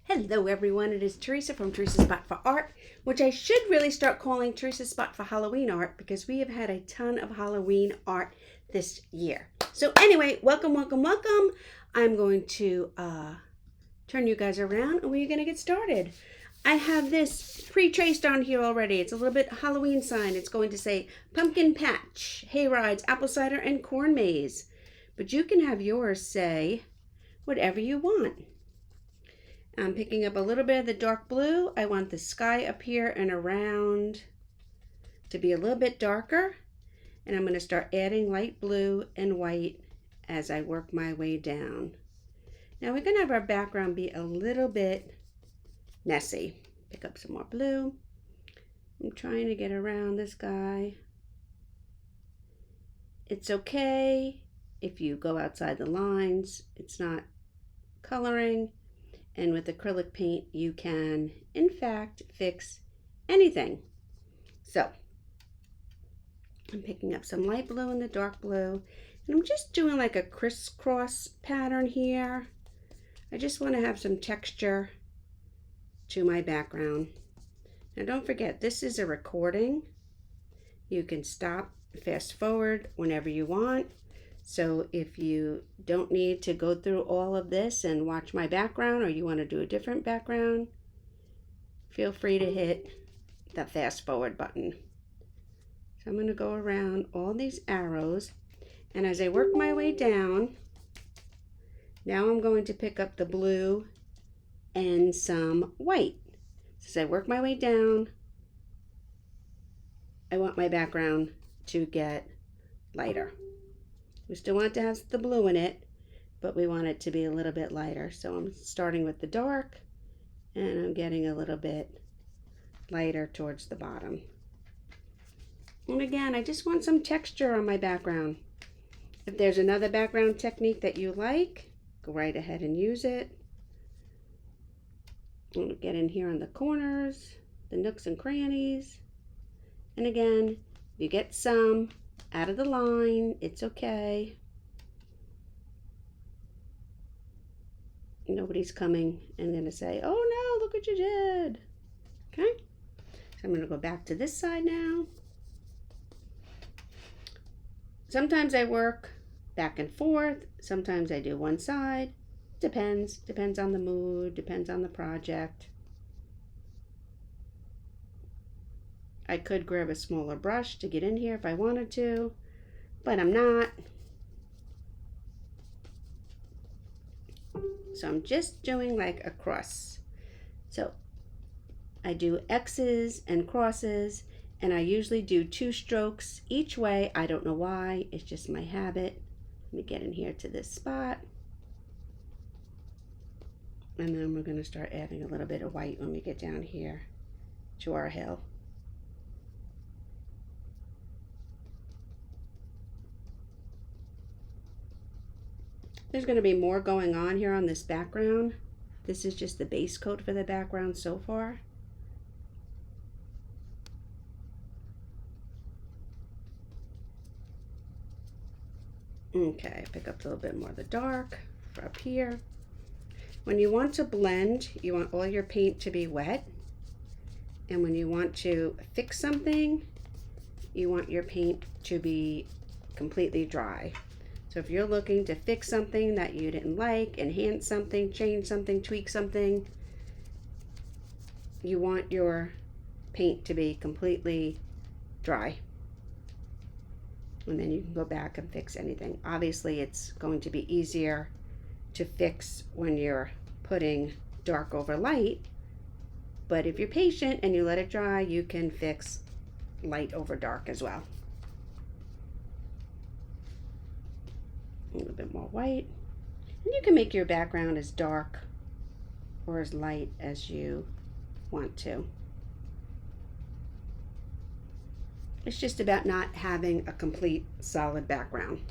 Hello everyone, it is Teresa from Teresa's Spot for Art, which I should really start calling Teresa's Spot for Halloween Art because we have had a ton of Halloween art this year. So anyway, welcome. I'm going to turn you guys around and we're going to get started. I have this pre-traced on here already. It's a little bit Halloween sign. It's going to say pumpkin patch, hayrides, apple cider, and corn maze. But you can have yours say whatever you want. I'm picking up a little bit of the dark blue. I want the sky up here and around to be a little bit darker. And I'm going to start adding light blue and white as I work my way down. Now we're going to have our background be a little bit messy. Pick up some more blue. I'm trying to get around this guy. It's okay if you go outside the lines. It's not coloring. And with acrylic paint, you can, in fact, fix anything. So, I'm picking up some light blue and the dark blue. And I'm just doing like a crisscross pattern here. I just want to have some texture to my background. Now, don't forget, this is a recording. You can stop, fast forward whenever you want. So if you don't need to go through all of this and watch my background, or you want to do a different background, feel free to hit the fast forward button. So I'm going to go around all these arrows, and as I work my way down, now I'm going to pick up the blue and some white. So as I work my way down, I want my background to get lighter. We still want it to have the blue in it, but we want it to be a little bit lighter. So I'm starting with the dark, and I'm getting a little bit lighter towards the bottom. And again, I just want some texture on my background. If there's another background technique that you like, go right ahead and use it. I'm going to get in here on the corners, the nooks and crannies. And again, you get some out of the line, it's okay. Nobody's coming and gonna say, oh no, look what you did. Okay, so I'm gonna go back to this side now. Sometimes I work back and forth, sometimes I do one side. Depends on the mood, depends on the project. I could grab a smaller brush to get in here if I wanted to, but I'm not. So I'm just doing like a cross. So I do X's and crosses, and I usually do 2 strokes each way. I don't know why, it's just my habit. Let me get in here to this spot. And then we're gonna start adding a little bit of white when we get down here to our hill. There's going to be more going on here on this background. This is just the base coat for the background so far. Okay, pick up a little bit more of the dark for up here. When you want to blend, you want all your paint to be wet. And when you want to fix something, you want your paint to be completely dry. So if you're looking to fix something that you didn't like, enhance something, change something, tweak something, you want your paint to be completely dry. And then you can go back and fix anything. Obviously, it's going to be easier to fix when you're putting dark over light. But if you're patient and you let it dry, you can fix light over dark as well. A little bit more white, and you can make your background as dark or as light as you want to. It's just about not having a complete solid background.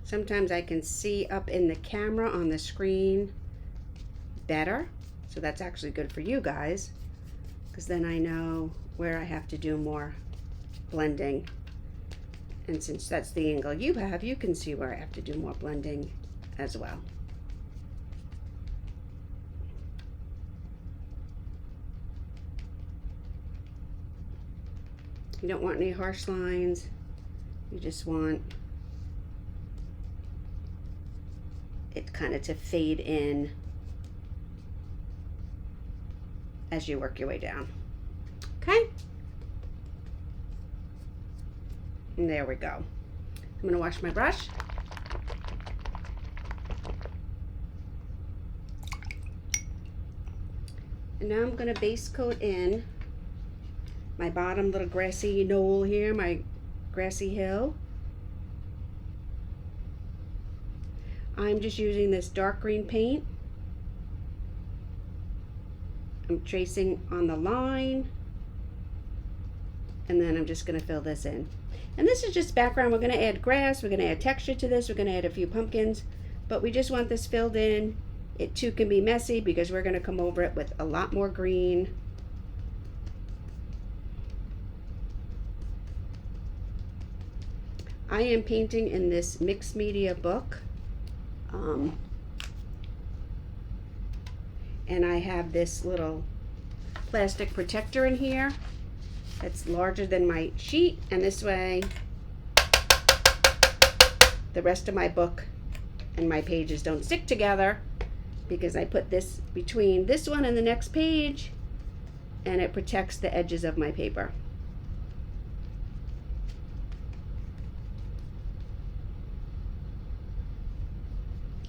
Sometimes I can see up in the camera on the screen better, so that's actually good for you guys. because then I know where I have to do more blending. And since that's the angle you have, you can see where I have to do more blending as well. You don't want any harsh lines. You just want it kind of to fade in as you work your way down. Okay? And there we go. I'm going to wash my brush. And now I'm going to base coat in my bottom little grassy knoll here, my grassy hill. I'm just using this dark green paint. I'm tracing on the line, and then I'm just going to fill this in. And this is just background. We're going to add grass, we're going to add texture to this, we're going to add a few pumpkins, but we just want this filled in. It too can be messy because we're going to come over it with a lot more green. I am painting in this mixed media book, and I have this little plastic protector in here that's larger than my sheet, and this way the rest of my book and my pages don't stick together, because I put this between this one and the next page, and it protects the edges of my paper.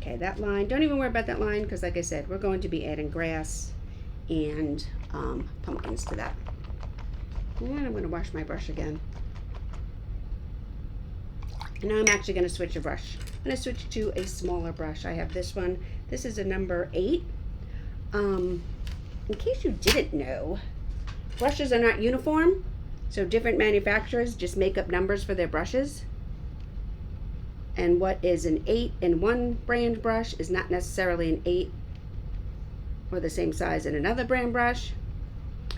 Okay, that line, don't even worry about that line, because like I said, we're going to be adding grass and pumpkins to that. And I'm going to wash my brush again. And now I'm actually going to switch a brush. I'm going to switch to a smaller brush. I have this one. This is a number 8. In case you didn't know, brushes are not uniform, so different manufacturers just make up numbers for their brushes. And what is an 8 in one brand brush is not necessarily an 8 or the same size in another brand brush.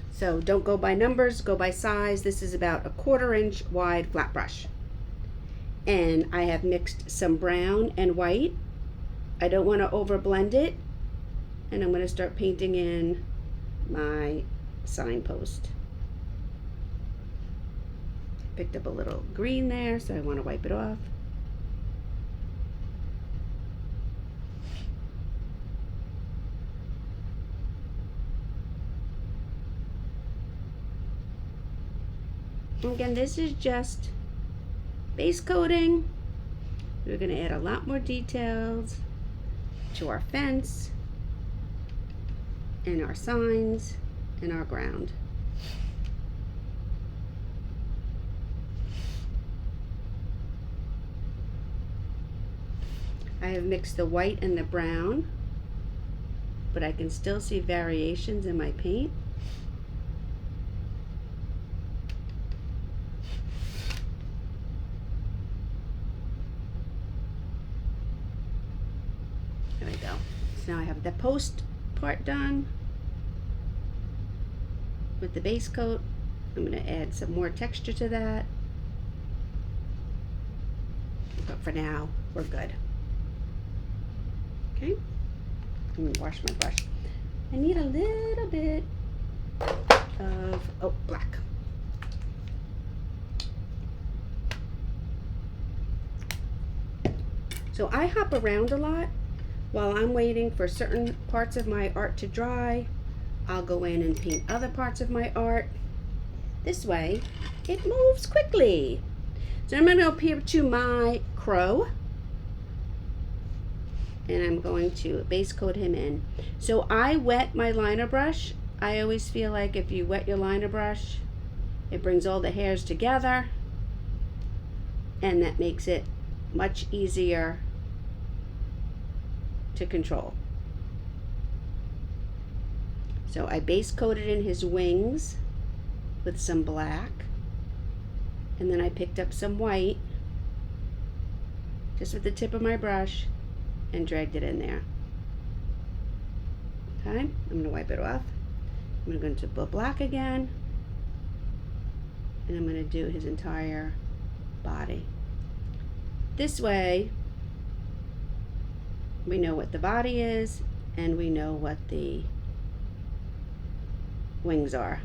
So don't go by numbers, go by size. This is about a 1/4 inch wide flat brush. And I have mixed some brown and white. I don't want to over blend it. And I'm going to start painting in my signpost. Picked up a little green there, so I want to wipe it off. Again, this is just base coating. We're going to add a lot more details to our fence and our signs and our ground. I have mixed the white and the brown, but I can still see variations in my paint. There we go. So now I have the post part done with the base coat. I'm going to add some more texture to that. But for now, we're good. Okay. I'm going to wash my brush. I need a little bit of black. So I hop around a lot. While I'm waiting for certain parts of my art to dry, I'll go in and paint other parts of my art. This way, it moves quickly. So I'm going to go up here to my crow, and I'm going to base coat him in. So I wet my liner brush. I always feel like if you wet your liner brush, it brings all the hairs together, and that makes it much easier to control. So I base coated in his wings with some black, and then I picked up some white just with the tip of my brush and dragged it in there. Okay, I'm going to wipe it off. I'm going to go black again, and I'm going to do his entire body. This way, we know what the body is, and we know what the wings are.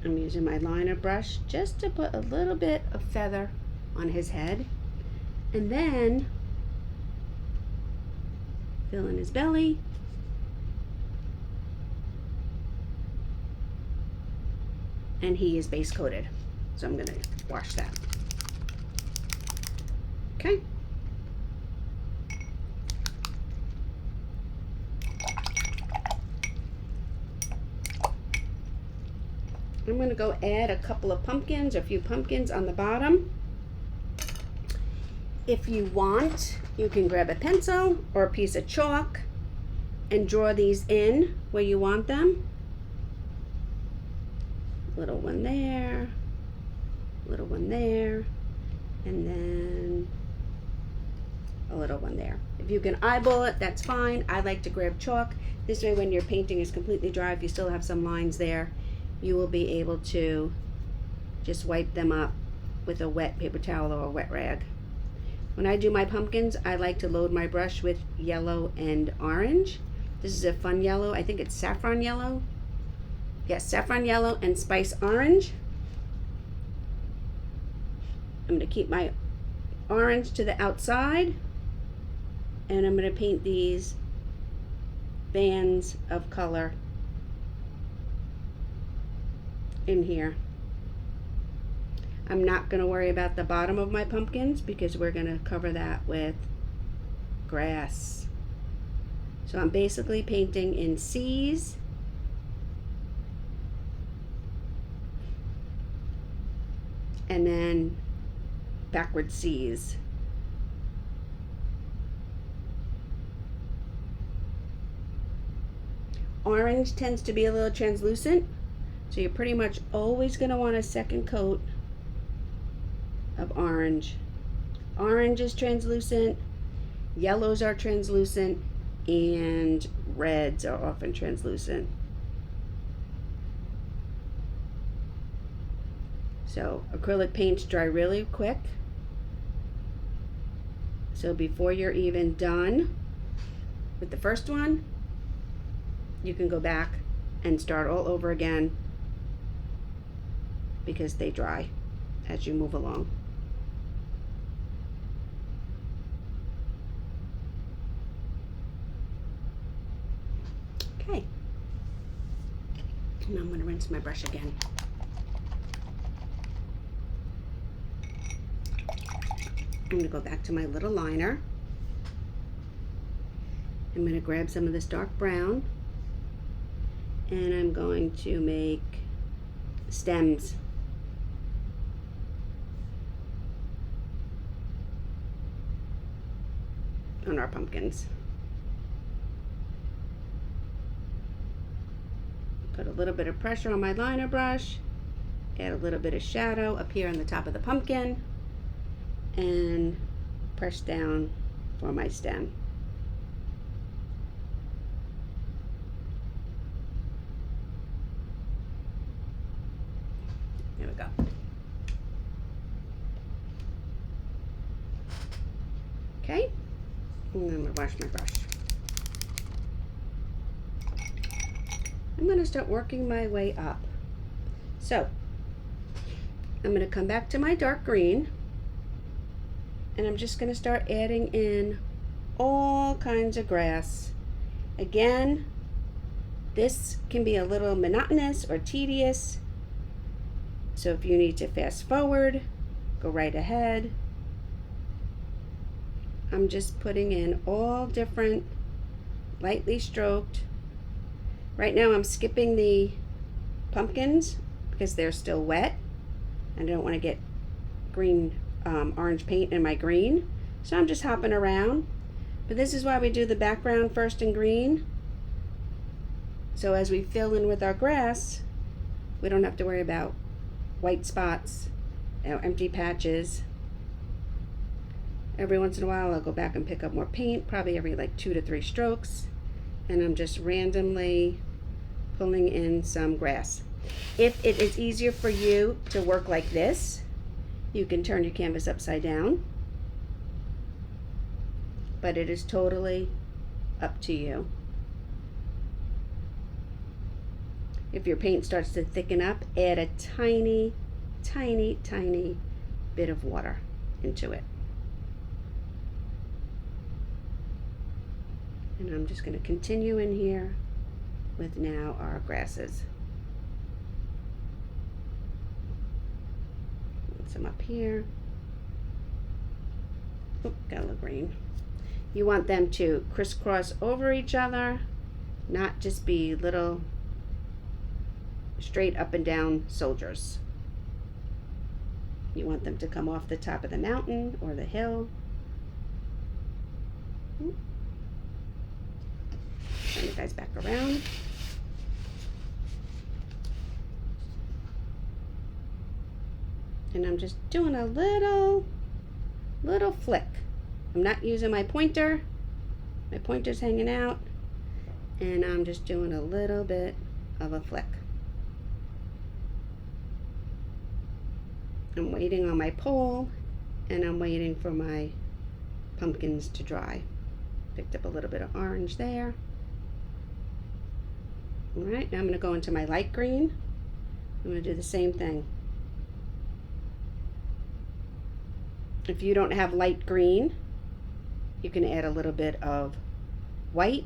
I'm using my liner brush just to put a little bit of feather on his head, and then fill in his belly. And he is base coated, so I'm going to wash that. Okay. I'm going to go add a couple of pumpkins, a few pumpkins on the bottom. If you want, you can grab a pencil or a piece of chalk and draw these in where you want them. Little one there, little one there, and then a little one there. If you can eyeball it, that's fine. I like to grab chalk. This way, when your painting is completely dry, if you still have some lines there, you will be able to just wipe them up with a wet paper towel or a wet rag. When I do my pumpkins, I like to load my brush with yellow and orange. This is a fun yellow. I think it's saffron yellow. Yes, saffron yellow and spice orange. I'm going to keep my orange to the outside, and I'm going to paint these bands of color in here. I'm not going to worry about the bottom of my pumpkins because we're going to cover that with grass. So I'm basically painting in C's and then backward C's. Orange tends to be a little translucent, so you're pretty much always going to want a second coat of orange. Orange is translucent, yellows are translucent, and reds are often translucent. So acrylic paints dry really quick. So before you're even done with the first one, you can go back and start all over again because they dry as you move along. Okay, now I'm going to rinse my brush again. I'm going to go back to my little liner. I'm going to grab some of this dark brown, and I'm going to make stems. On our pumpkins. Put a little bit of pressure on my liner brush, add a little bit of shadow up here on the top of the pumpkin, and press down for my stem. There we go. Okay, and then I'm going to wash my brush. I'm going to start working my way up. So I'm going to come back to my dark green, and I'm just going to start adding in all kinds of grass. Again, this can be a little monotonous or tedious, so if you need to fast forward, go right ahead. I'm just putting in all different lightly stroked. Right now I'm skipping the pumpkins because they're still wet and I don't want to get green, orange paint in my green. So I'm just hopping around. But this is why we do the background first in green. So as we fill in with our grass, we don't have to worry about white spots, empty patches. Every once in a while I'll go back and pick up more paint, probably every like 2 to 3 strokes. and I'm just randomly pulling in some grass. If it is easier for you to work like this, you can turn your canvas upside down, but it is totally up to you. If your paint starts to thicken up, add a tiny, tiny, tiny bit of water into it. And I'm just going to continue in here with now our grasses. Put some up here. Oh, got a little green. You want them to crisscross over each other, not just be little straight up and down soldiers. You want them to come off the top of the mountain or the hill. Turn you guys back around. And I'm just doing a little flick. I'm not using my pointer. My pointer's hanging out. And I'm just doing a little bit of a flick. I'm waiting on my pole, and I'm waiting for my pumpkins to dry. Picked up a little bit of orange there. All right, now I'm going to go into my light green. I'm going to do the same thing. If you don't have light green, you can add a little bit of white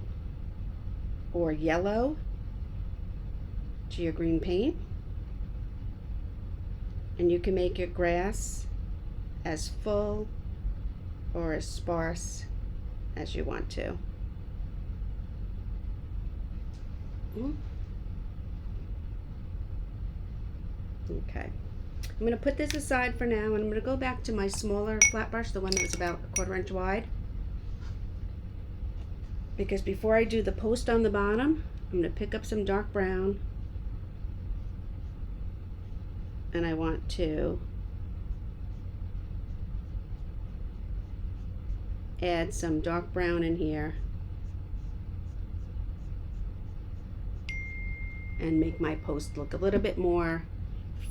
or yellow to your green paint. And you can make your grass as full or as sparse as you want to. Okay, I'm going to put this aside for now, and I'm going to go back to my smaller flat brush, the one that was about 1/4 inch wide. Because before I do the post on the bottom, I'm going to pick up some dark brown, and I want to add some dark brown in here and make my post look a little bit more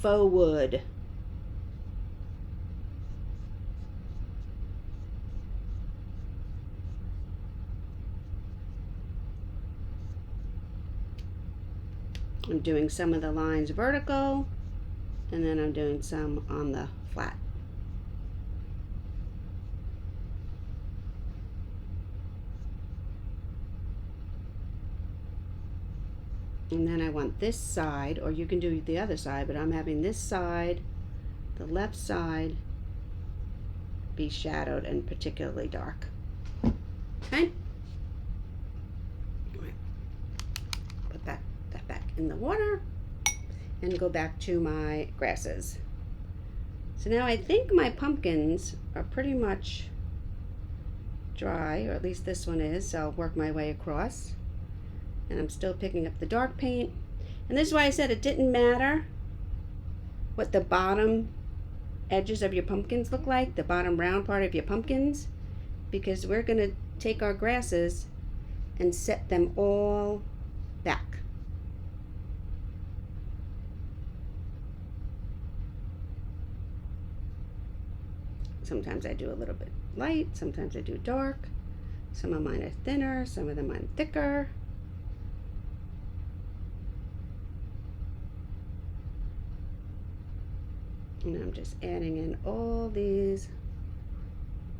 faux wood. I'm doing some of the lines vertical, and then I'm doing some on the flat. And then I want this side, or you can do the other side, but I'm having this side, the left side, be shadowed and particularly dark. Okay? Put that back in the water and go back to my grasses. So now I think my pumpkins are pretty much dry, or at least this one is, so I'll work my way across. And I'm still picking up the dark paint. And this is why I said it didn't matter what the bottom edges of your pumpkins look like, the bottom round part of your pumpkins, because we're going to take our grasses and set them all back. Sometimes I do a little bit light, sometimes I do dark. Some of mine are thinner, some of them are thicker. And I'm just adding in all these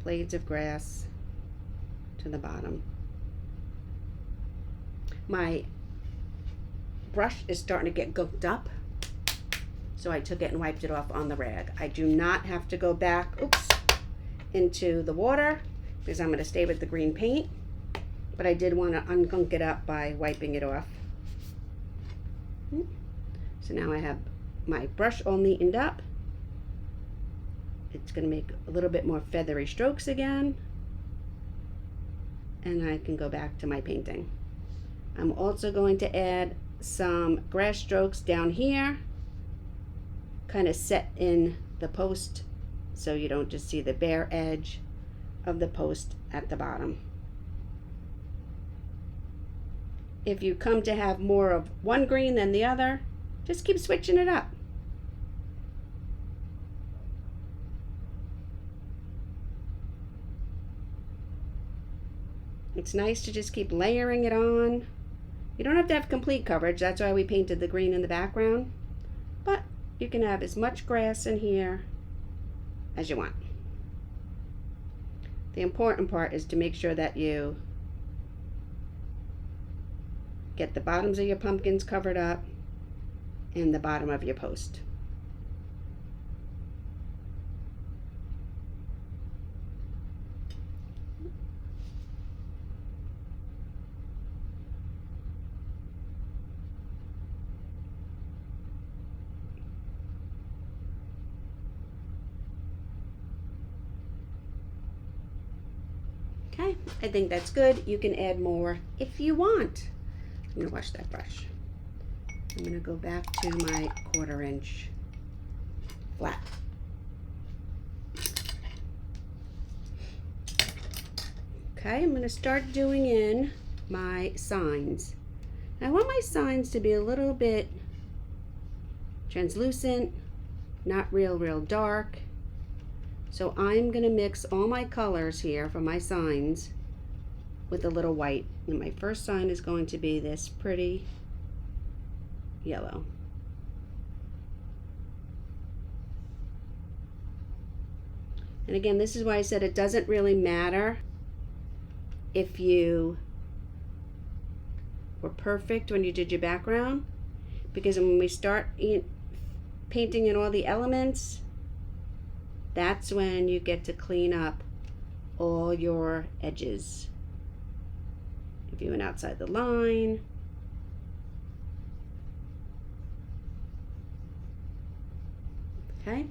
blades of grass to the bottom. My brush is starting to get gooked up, so I took it and wiped it off on the rag. I do not have to go back, into the water because I'm going to stay with the green paint, but I did want to ungunk it up by wiping it off. So now I have my brush all neatened up. It's going to make a little bit more feathery strokes again, and I can go back to my painting. I'm also going to add some grass strokes down here, kind of set in the post so you don't just see the bare edge of the post at the bottom. If you come to have more of one green than the other, just keep switching it up. It's nice to just keep layering it on. You don't have to have complete coverage, that's why we painted the green in the background, but you can have as much grass in here as you want. The important part is to make sure that you get the bottoms of your pumpkins covered up and the bottom of your post. Okay, I think that's good. You can add more if you want. I'm gonna wash that brush. I'm gonna go back to my 1/4 inch flat. Okay, I'm gonna start doing in my signs. I want my signs to be a little bit translucent, not real dark. So I'm gonna mix all my colors here for my signs with a little white. And my first sign is going to be this pretty yellow. And again, this is why I said it doesn't really matter if you were perfect when you did your background, because when we start painting in all the elements, that's when you get to clean up all your edges. If you went outside the line, okay,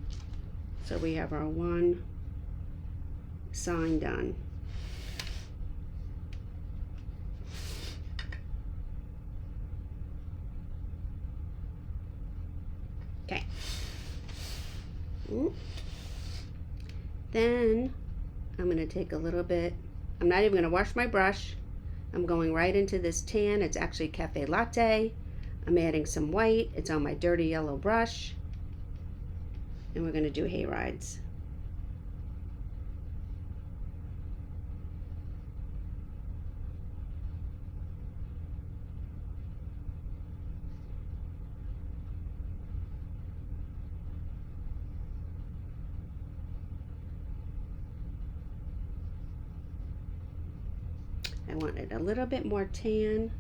so we have our one sign done. Okay. Then I'm going to take a little bit, I'm not even going to wash my brush. I'm going right into this tan. It's actually Cafe Latte. I'm adding some white. It's on my dirty yellow brush. And we're going to do hayrides. I wanted a little bit more tan,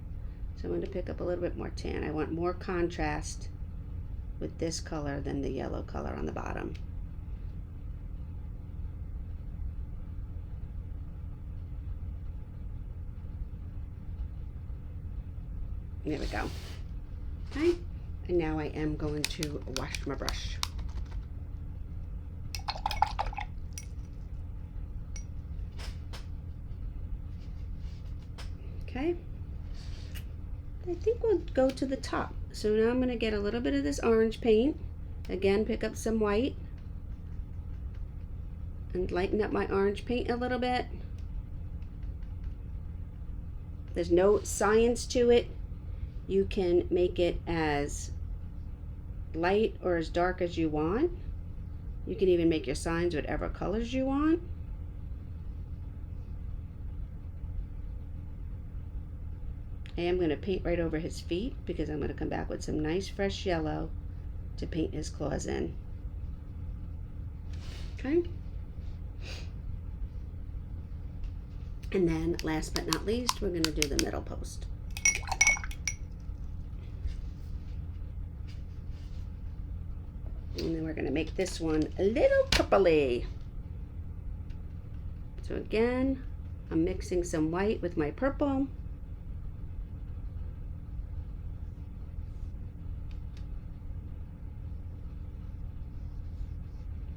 so I'm going to pick up a little bit more tan. I want more contrast with this color than the yellow color on the bottom. There we go. Okay, and now I am going to wash my brush. Okay, I think we'll go to the top. So now I'm going to get a little bit of this orange paint. Again, pick up some white and lighten up my orange paint a little bit. There's no science to it. You can make it as light or as dark as you want. You can even make your signs whatever colors you want. I am going to paint right over his feet because I'm going to come back with some nice fresh yellow to paint his claws in. Okay. And then last but not least, we're going to do the middle post. And then we're going to make this one a little purpley. So again, I'm mixing some white with my purple.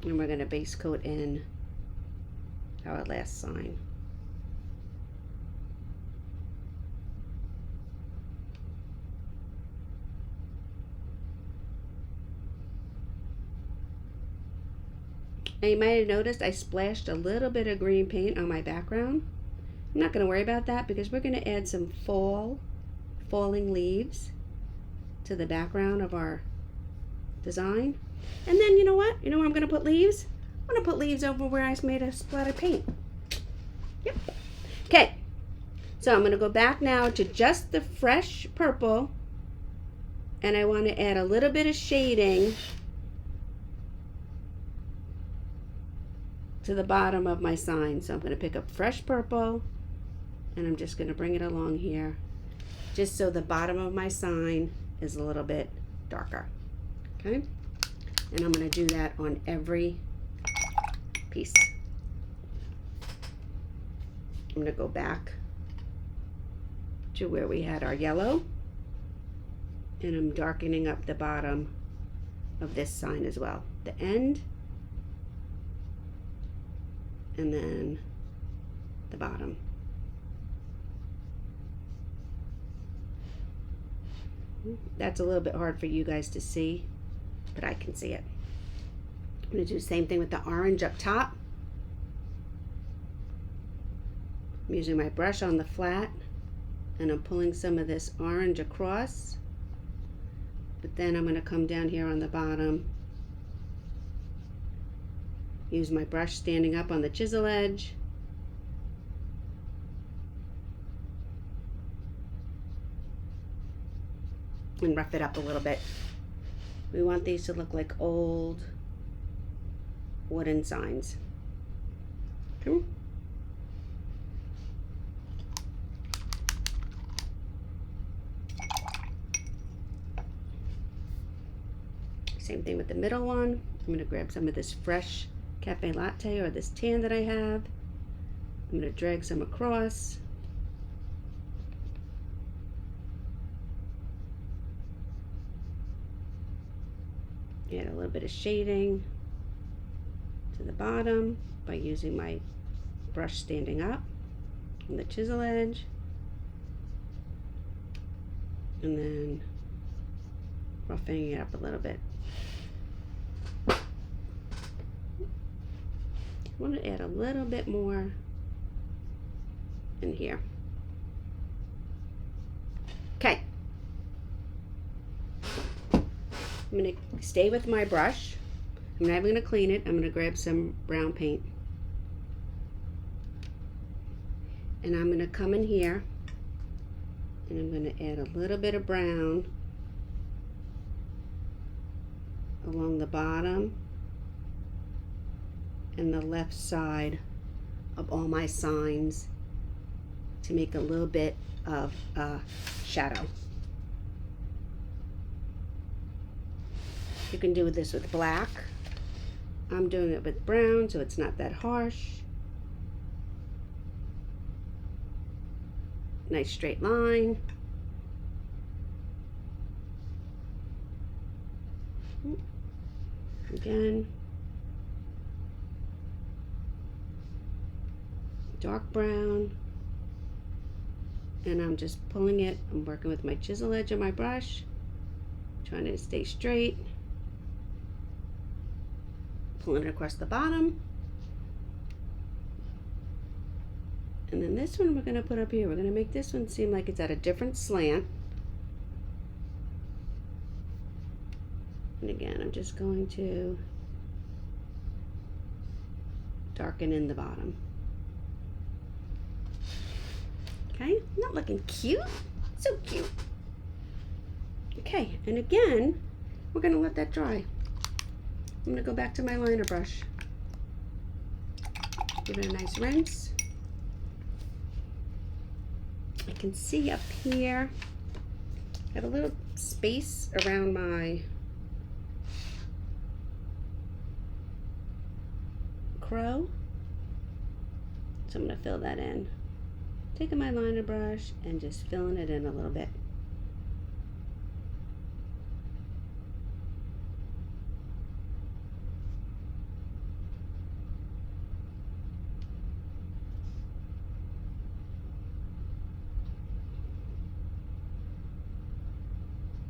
And we're going to base coat in our last sign. Now you might have noticed I splashed a little bit of green paint on my background. I'm not going to worry about that because we're going to add some fall falling leaves to the background of our design. And then you know what? You know where I'm going to put leaves? I'm going to put leaves over where I made a splatter paint. Yep. Okay. So I'm going to go back now to just the fresh purple. And I want to add a little bit of shading to the bottom of my sign. So I'm going to pick up fresh purple and I'm just going to bring it along here, just so the bottom of my sign is a little bit darker. Okay, and I'm going to do that on every piece. I'm going to go back to where we had our yellow, and I'm darkening up the bottom of this sign as well, the end, and then the bottom. That's a little bit hard for you guys to see, but I can see it. I'm going to do the same thing with the orange up top. I'm using my brush on the flat, and I'm pulling some of this orange across, but then I'm going to come down here on the bottom, use my brush standing up on the chisel edge, and rough it up a little bit. We want these to look like old wooden signs. Okay. Same thing with the middle one. I'm going to grab some of this fresh cafe latte or this tan that I have. I'm going to drag some across. Add a little bit of shading to the bottom by using my brush standing up on the chisel edge, and then roughing it up a little bit. I want to add a little bit more in here. Okay. I'm going to stay with my brush. I'm not even going to clean it. I'm going to grab some brown paint. And I'm going to come in here and I'm going to add a little bit of brown along the bottom and the left side of all my signs to make a little bit of a shadow. You can do this with black. I'm doing it with brown so it's not that harsh. Nice straight line. Again. Dark brown. And I'm just pulling it. I'm working with my chisel edge of my brush, trying to stay straight. Pulling it across the bottom. And then this one we're going to put up here. We're going to make this one seem like it's at a different slant. And again, I'm just going to darken in the bottom. Okay, not looking cute? So cute. Okay, and again, we're going to let that dry. I'm going to go back to my liner brush. Give it a nice rinse. I can see up here, I have a little space around my crow. So I'm going to fill that in. Taking my liner brush and just filling it in a little bit.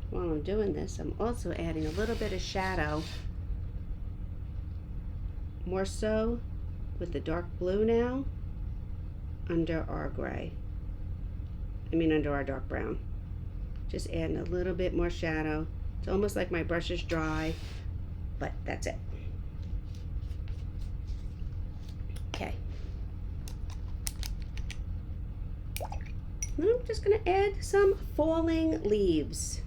While I'm doing this, I'm also adding a little bit of shadow, more so with the dark blue now, under our gray. Under our dark brown. Just adding a little bit more shadow. It's almost like my brush is dry, but that's it. Okay. Now I'm just going to add some falling leaves.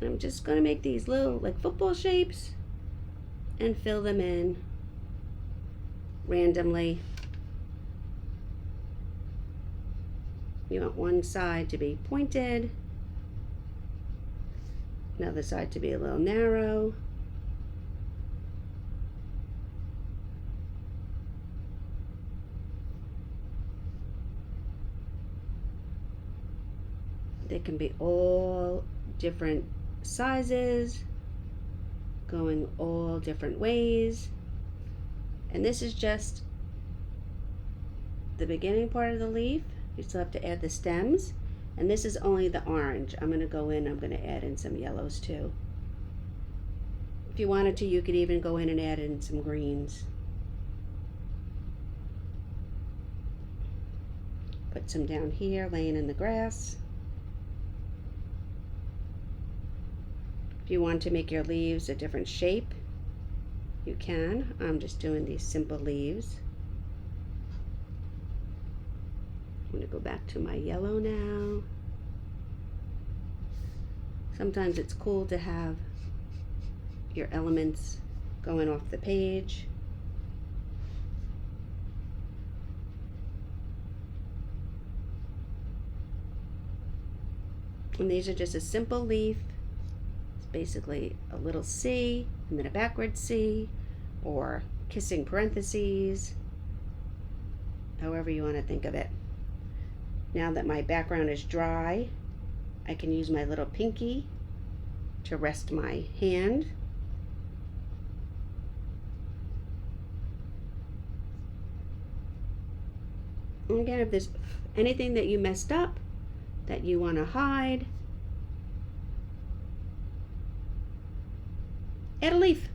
And I'm just going to make these little like football shapes and fill them in randomly. You want one side to be pointed, another side to be a little narrow. They can be all different sizes, going all different ways. And this is just the beginning part of the leaf. You still have to add the stems. And this is only the orange. I'm going to go in, I'm going to add in some yellows too. If you wanted to, you could even go in and add in some greens. Put some down here, laying in the grass. If you want to make your leaves a different shape, you can. I'm just doing these simple leaves. I'm going to go back to my yellow now. Sometimes it's cool to have your elements going off the page. And these are just a simple leaf. It's basically a little C and then a backward C, or kissing parentheses, however you want to think of it. Now that my background is dry, I can use my little pinky to rest my hand. And again, if there's anything that you messed up that you want to hide, add a leaf.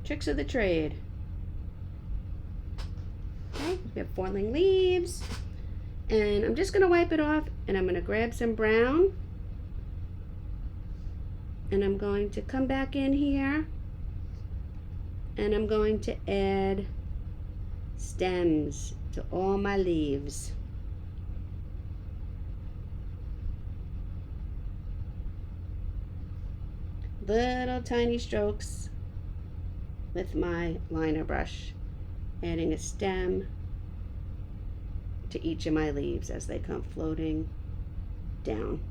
Tricks of the trade. Okay, we have falling leaves. And I'm just going to wipe it off, and I'm going to grab some brown. And I'm going to come back in here. And I'm going to add stems to all my leaves. Little tiny strokes with my liner brush, adding a stem to each of my leaves as they come floating down.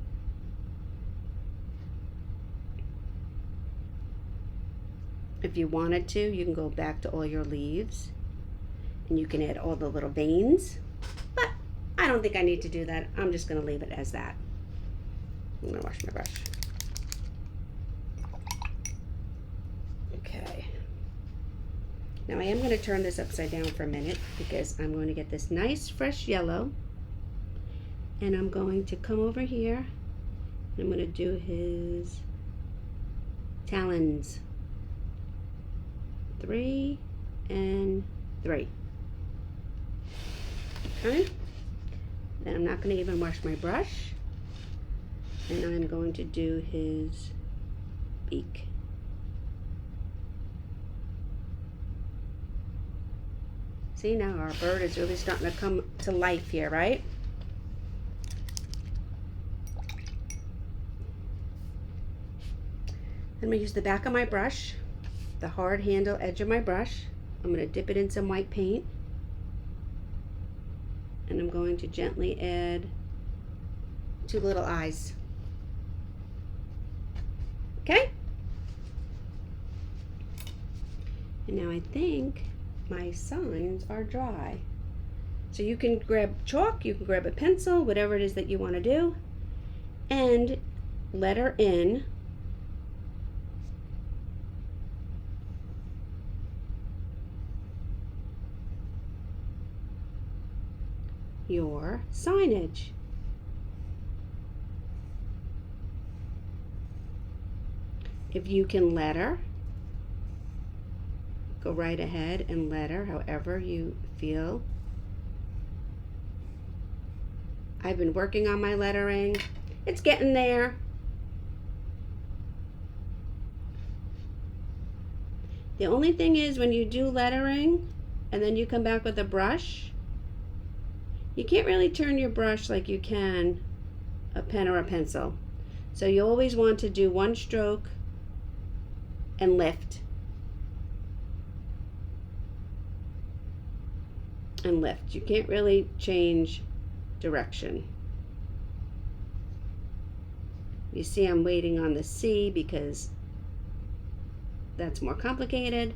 If you wanted to, you can go back to all your leaves and you can add all the little veins, but I don't think I need to do that. I'm just going to leave it as that. I'm going to wash my brush. Okay. Now I am going to turn this upside down for a minute because I'm going to get this nice fresh yellow, and I'm going to come over here and I'm going to do his talons. 3 and 3. Okay. Then I'm not going to even wash my brush, and I'm going to do his beak. See, now our bird is really starting to come to life here, right? I'm going to use the back of my brush, the hard handle edge of my brush. I'm going to dip it in some white paint. And I'm going to gently add 2 little eyes. Okay? And now I think my signs are dry. So you can grab chalk, you can grab a pencil, whatever it is that you want to do, and letter in your signage. If you can letter, go right ahead and letter however you feel. I've been working on my lettering. It's getting there. The only thing is when you do lettering and then you come back with a brush, you can't really turn your brush like you can a pen or a pencil. So you always want to do one stroke and lift. And lift. You can't really change direction. You see I'm waiting on the C because that's more complicated.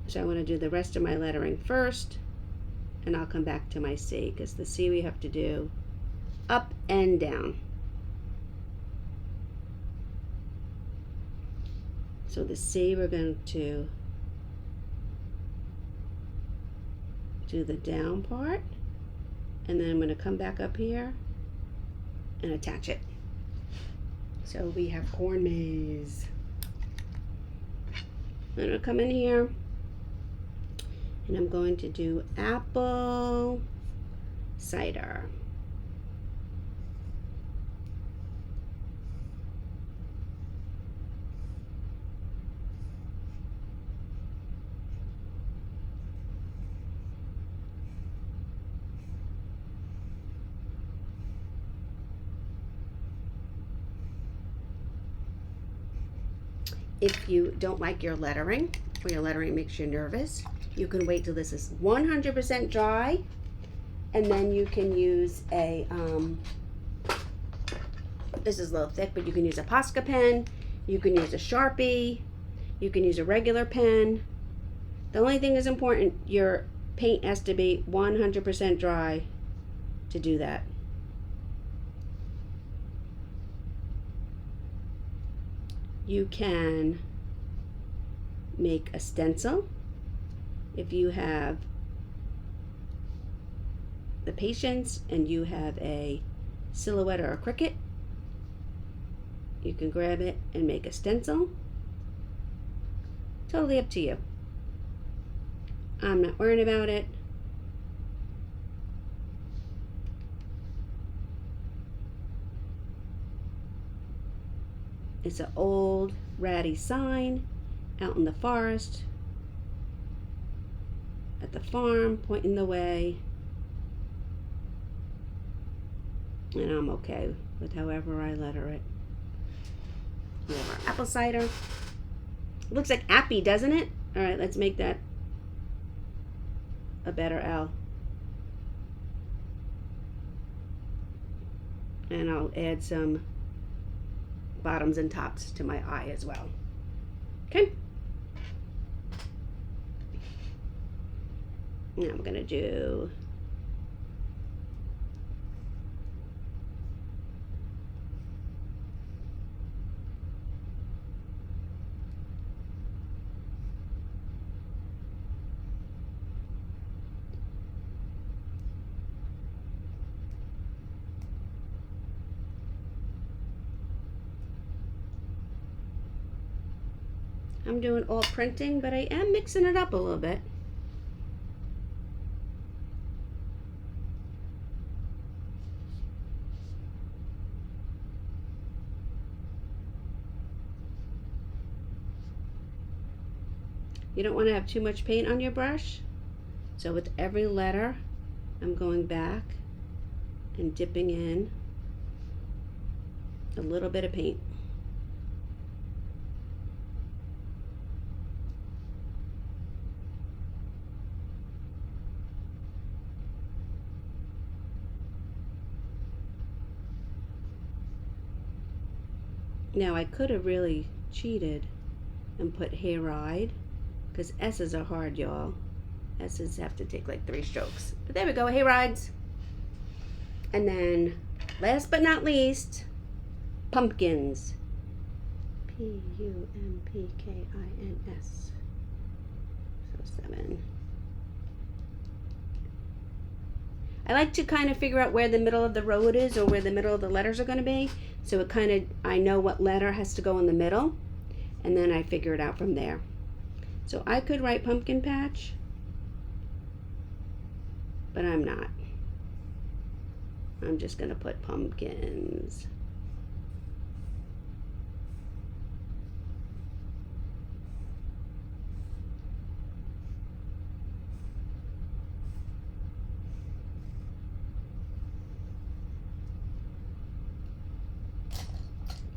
So I want to do the rest of my lettering first, and I'll come back to my C, because the C we have to do up and down. So the C, we're going to do the down part, and then I'm going to come back up here and attach it. So we have corn maze. I'm going to come in here and I'm going to do apple cider. If you don't like your lettering, or your lettering makes you nervous, you can wait till this is 100% dry, and then you can use a, this is a little thick, but you can use a Posca pen, you can use a Sharpie, you can use a regular pen. The only thing is important, your paint has to be 100% dry to do that. You can make a stencil if you have the patience and you have a silhouette or a cricket. You can grab it and make a stencil. Totally up to you. I'm not worrying about it. It's an old ratty sign out in the forest at the farm, pointing the way. And I'm okay with however I letter it. We have our apple cider. It looks like appy, doesn't it? All right, let's make that a better L. And I'll add some bottoms and tops to my eye as well. Okay. Now I'm gonna do I'm doing all printing, but I am mixing it up a little bit. You don't want to have too much paint on your brush. So with every letter, I'm going back and dipping in a little bit of paint. Now I could have really cheated and put hayride, because S's are hard, y'all. S's have to take like 3 strokes. But there we go, hayrides. And then, last but not least, pumpkins. Pumpkins. So 7. I like to kind of figure out where the middle of the road is, or where the middle of the letters are going to be. So it kind of, I know what letter has to go in the middle, and then I figure it out from there. So I could write pumpkin patch, but I'm not. I'm just gonna put pumpkins.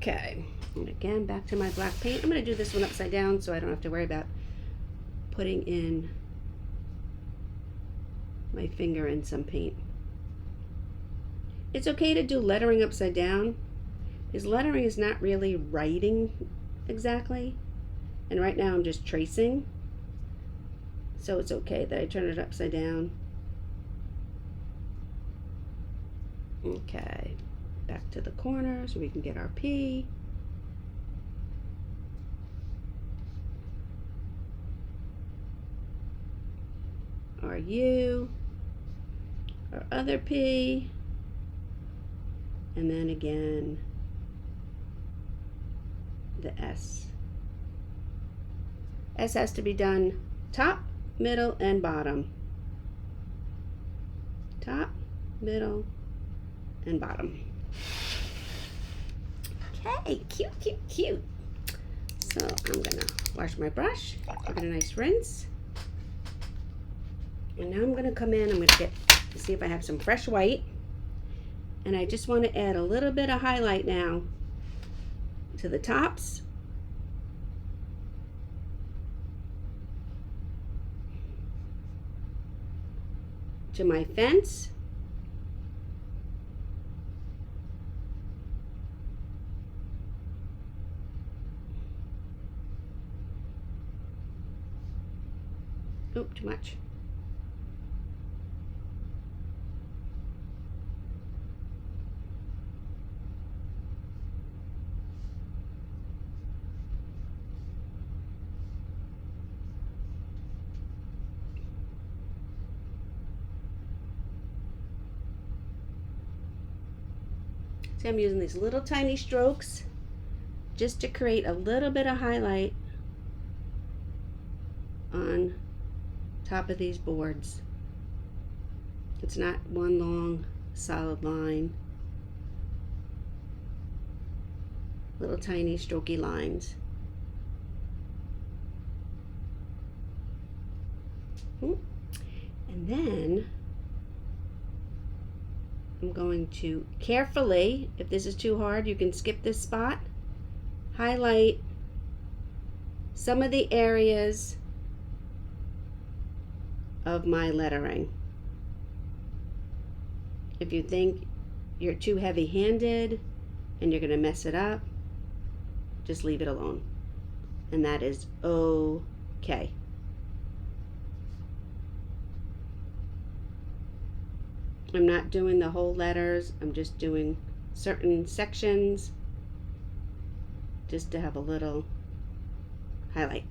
Okay, and again, back to my black paint. I'm going to do this one upside down so I don't have to worry about putting in my finger in some paint. It's okay to do lettering upside down, because lettering is not really writing exactly, and right now I'm just tracing, so it's okay that I turn it upside down. Okay. Back to the corner so we can get our P. Our U. Our other P. And then again the S. S has to be done top, middle, and bottom. Top, middle, and bottom. Okay, cute, cute, cute. So I'm gonna wash my brush, give it a nice rinse. And now I'm gonna come in, I'm gonna see if I have some fresh white. And I just wanna add a little bit of highlight now to the tops. To my fence. Oop, too much. See, I'm using these little tiny strokes just to create a little bit of highlight on top of these boards. It's not one long solid line. Little tiny strokey lines. And then I'm going to carefully, if this is too hard, you can skip this spot, highlight some of the areas of my lettering. If you think you're too heavy-handed and you're going to mess it up, just leave it alone. And that is okay. I'm not doing the whole letters, I'm just doing certain sections just to have a little highlight.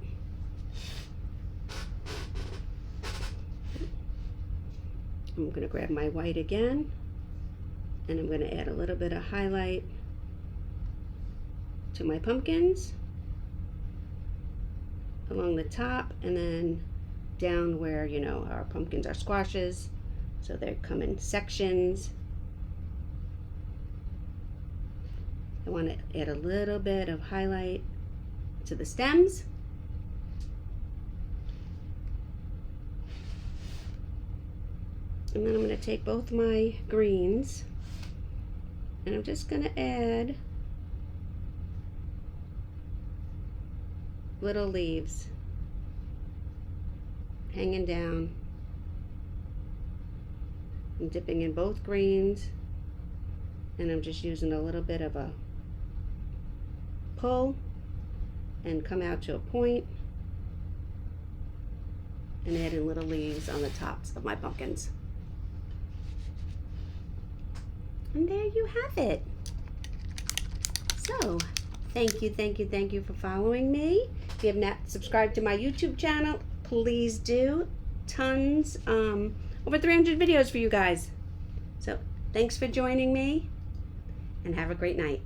I'm going to grab my white again, and I'm going to add a little bit of highlight to my pumpkins along the top, and then down where, you know, our pumpkins are squashes, so they come in sections. I want to add a little bit of highlight to the stems. And then I'm going to take both my greens and I'm just going to add little leaves hanging down. I'm dipping in both greens and I'm just using a little bit of a pull and come out to a point and adding little leaves on the tops of my pumpkins. And there you have it. So, thank you for following me. If you have not subscribed to my YouTube channel, please do. Tons, over 300 videos for you guys. So, thanks for joining me, and have a great night.